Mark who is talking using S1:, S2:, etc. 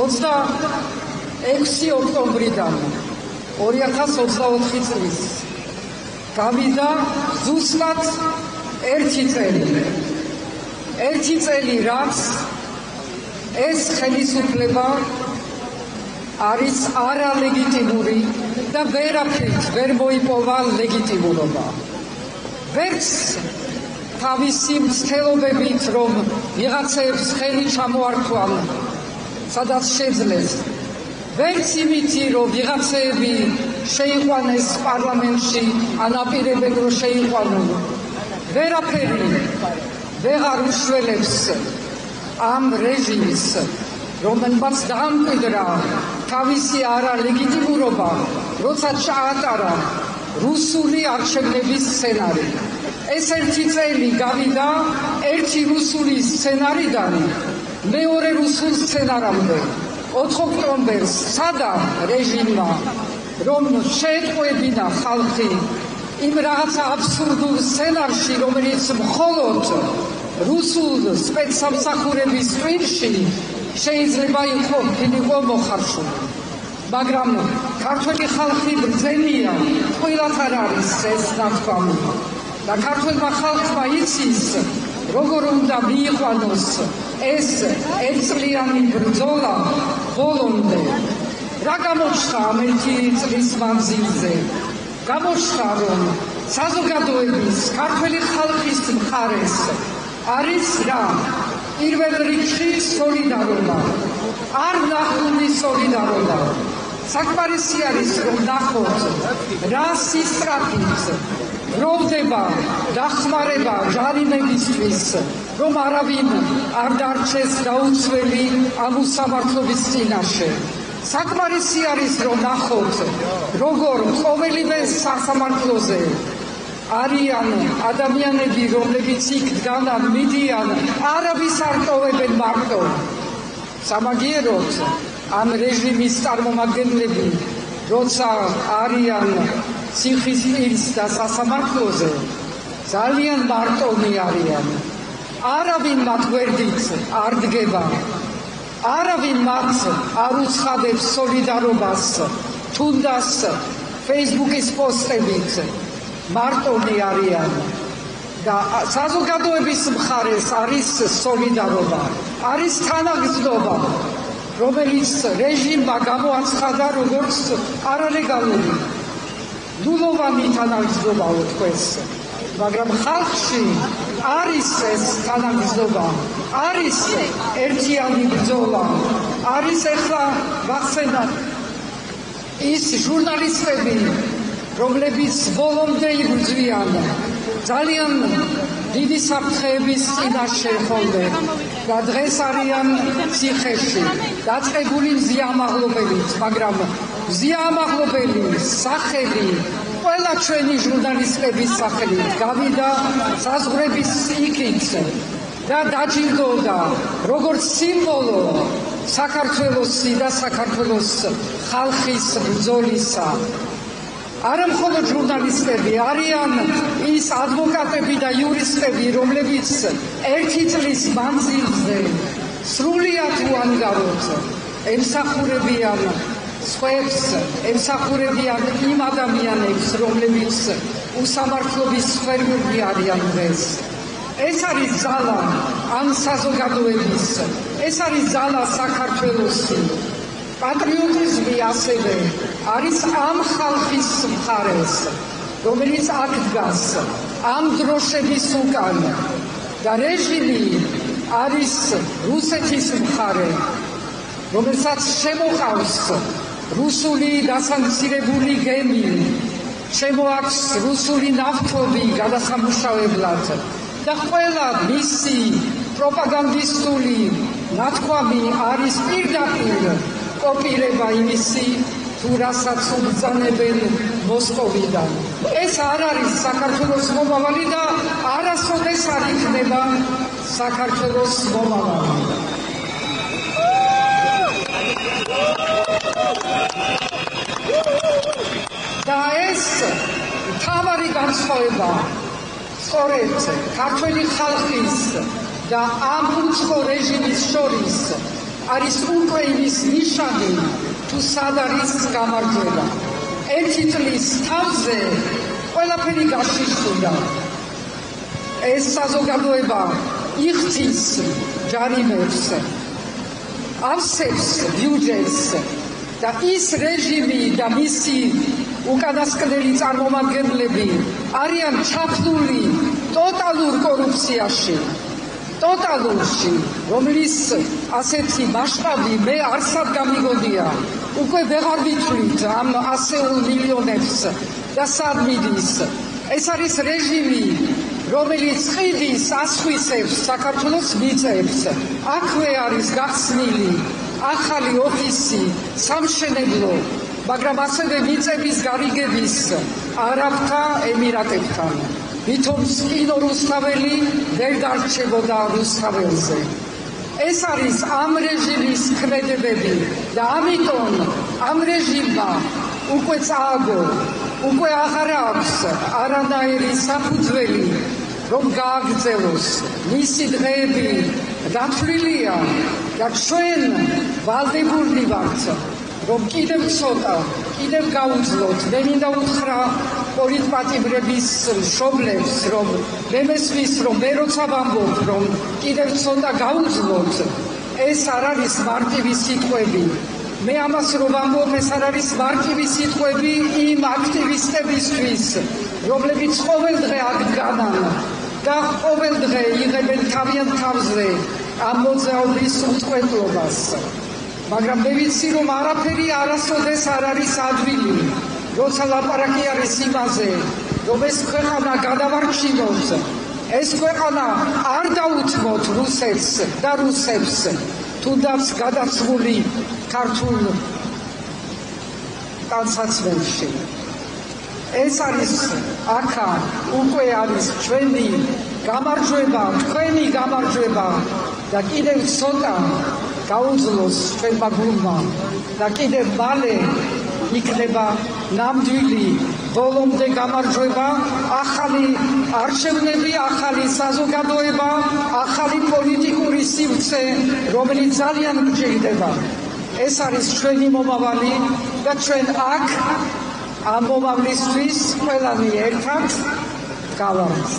S1: 26 ოქტომბრიდან 2024 წლის გავიდა ზუსტად ერთი წელი, რაც ეს ხელისუფლება არის არალეგიტიმური და ვერაფრით ვერ მოიპოვა ლეგიტიმურობა. ვერც თავისი მცდელობებით, რომ ვიღაცებს ხელი ჩამოართვან, სადაც შეძლეს, ვერც იმითი, რომ ვიღაცები შეიყვანეს პარლამენტში, ანაპირებენ, რომ შეიყვანონ. ვერაფერი ვეღარ უშველებს ამ რეჟიმს, რომელმაც დაამკვიდრა თავისი არალეგიტიმურობა, როცა ჩაატარა რუსული არჩევნების სცენარი. ეს ერთი წელი გავიდა ერთი რუსული სცენარიდან მეორე რუსულ სცენარამდე. 4 ოქტომბერს სადა რეჟიმმა, რომ შეეტყუებინა ხალხი იმ რაღაცა აბსურდულ სცენარში, რომელიც მხოლოდ რუსულ სპეცსამსახურების ტვინში შეიძლება იყო მოხარშული. მაგრამ ქართველი ხალხი ბრძენია, ყველათ არ არის ეს ნათქვამი. და ქართველმა ხალხმა იცის, როგორ უნდა მიიყვანოს ეს ერთწლიანი ბრძოლა ბოლომდე. რა გამოჩნდა ამ ერთი წლის მანძილზე? გამოჩნდა, რომ საზოგადოების, ქართველი ხალხის მხარეს არის რა? პირველ რიგში სოლიდარობა, არ ნახული სოლიდარობა. საკმარისი არის, რომ ნახოთ რა სისწრაფით გროვდება დახმარება ჯარიმებისთვის, რომ არავინ არ დარჩეს გაუცველი ამ უსამართლობის წინაშე. საკმარისი არის, რომ ნახოთ, როგორ ყოველივე სასამართლოზე არიან ადამიანები, რომლებიც იქ დგანან, მიდიან, არავის არ ტოვებენ მარტო. სამაგიეროდ ამ რეჟიმის წარმომადგენლები, როცა არიან ციხის პირს და სასამართლოზე, ძალიან მარტონი არიან. არავინ მათ გვერდით არ დგება, არავინ მათ არ უცხადებს სოლიდარობას, თუნდაც Facebook-ის პოსტებით. მარტონი არიან და საზოგადოების მხარეს არის სოლიდარობა, არის თანაგზნობა, რომელიც რეჟიმმა გამოაცხადა როგორც არალეგალური. ნულოვანი თანაგზნობა თქვენს, მაგრამ ხალხში არის ეს თანაგზნობა, არის ერთიანი ბრძოლა, არის ახლა ვახსენოთ ის ჟურნალისტები, რომლებიც ბოლომდე იბრძვიან ძალიან დიდი საფრთხეების წინაშე ხოლმე და დღეს არიან ციხეში, დაწყებული მზიამაღლობელით, მაგრამ მზიამაღლობელი სახელი ყველა ჩვენი ჟურნალისტების სახელით გავიდა საზღვრების იქით და დაჯილდოვდა როგორც სიმბოლო საქართველოსი და საქართველოს ხალხის ბრძოლისა. არა მხოლოდ ჟურნალისტები, არიან ის ადვოკატები და იურისტები, რომლებიც ერთი წლის მანძილზე სრულიად უანგაროდ ემსახურებიან სხვებს, ემსახურებიან იმ ადამიანებს, რომლებიც უსამართლობის სხერმები არიან დღეს. ეს არის ძალა ამ საზოგადოების, ეს არის ძალა საქართველოსი. პატრიოტიზმი ასევე არის ამ ხალხის მხარეს, რომელიც აქ დგას ამ დროშების უკან და რეჟიმი არის რუსეთის მხარე, რომელსაც შემოყავს რუსული დასანქცირებული გემი, შემოაქვს რუსული ნავთობი გადასამუშავებლად და ყველა მისი პროპაგანდისტული ნათქვამი არის პირდაპირ კოპირება იმისი, თუ რასაც უბრძანებენ მოსკოვიდან. ეს არ არის საქართველოს მომავალი და არასოდეს არ იქნება საქართველოს მომავალი. და ეს თავარი განსხვავება სწორედ ქართველი ხალხის და ამ უცხო რეჟიმის შორის არის უკვე იმის ნიშანი, თუ სად არის გამარჯვება. ერთი წლის თავზე ყველაფერი გაშიშვლდა. ეს საზოგადოება იხდის ჯარიმებს, ავსებს ბიუჯეტს და ის რეჟიმი და მისი უკანასკნელი წარმომადგენლები არიან ჩაფლული ტოტალურ კორუფციაში, ტოტალურში, რომლის ასეთი მასშტაბი მე არსად გამიგონია. უკვე ვეღარ ვიტყვით ამ ასეულ მილიონებს და სად მიდის. ეს არის რეჟიმი, რომელიც ყიდის ასხვისებს საქართველოს მიწებს. აქვე არის გახსნილი ახალი ოფისი სამშენებლო, მაგრამ ასევე მიწების გარიგების არაბთა ემირატებთან. ვითომ სკინო რუსთაველი ვერ დარჩებოდა რუსთაველზე. ეს არის ამ რეჟიმის ქმედებები და ამიტომ ამ რეჟიმმა უკვე წააგო, უკვე აღარ აქვს არანაირი საფუძველი, რომ გააგრძელოს. მისი დღეები დათვლილია და ჩვენ ვალდებულნი ვართ, რომ კიდევ ცოტა, კიდევ გაუძლოთ. მე მინდა უთხრა პოლიტპატიმრების მშობლებს, რომ მე მესმის, რომ მე როცა ვამბობ, რომ კიდევ ცოტა გაუძლოთ, ეს არ არის მარტივი სიტყვები. მე ამას რომ ვამბობ, ეს არ არის მარტივი სიტყვები იმ აქტივისტებისთვის, რომლებიც ყოველდღე აქ დგანან და ყოველდღე იღებენ თავიანთ თავზე ამ მოძრაობის უტყვეტლობას. მაგრამ მე ვიცი, რომ არაფერი არასოდეს არ არის ადვილი, როცა ლაპარაკი არის იმაზე, რომ ეს ქვეყანა გადავარჩინოთ, ეს ქვეყანა არ დაუთმოთ რუსეთს და რუსებს, თუნდაც გადაცმული ქართულ ტანსაცმელში. ეს არის აქა უკვე არის ჩვენი გამარჯვება, თქვენი გამარჯვება და კიდევ ცოტა გაუძლოს ჩვენმა გულმა და კიდევ მალე იქნება ნამდვილი ბოლომდე გამარჯვება, ახალი არჩევნები, ახალი საზოგადოება, ახალი პოლიტიკური სივრცე, რომელიც ძალიან გჭირდება. ეს არის ჩვენი მომავალი და ჩვენ აქ ამ მომავლისთვის ყველანი ერთად გავართ.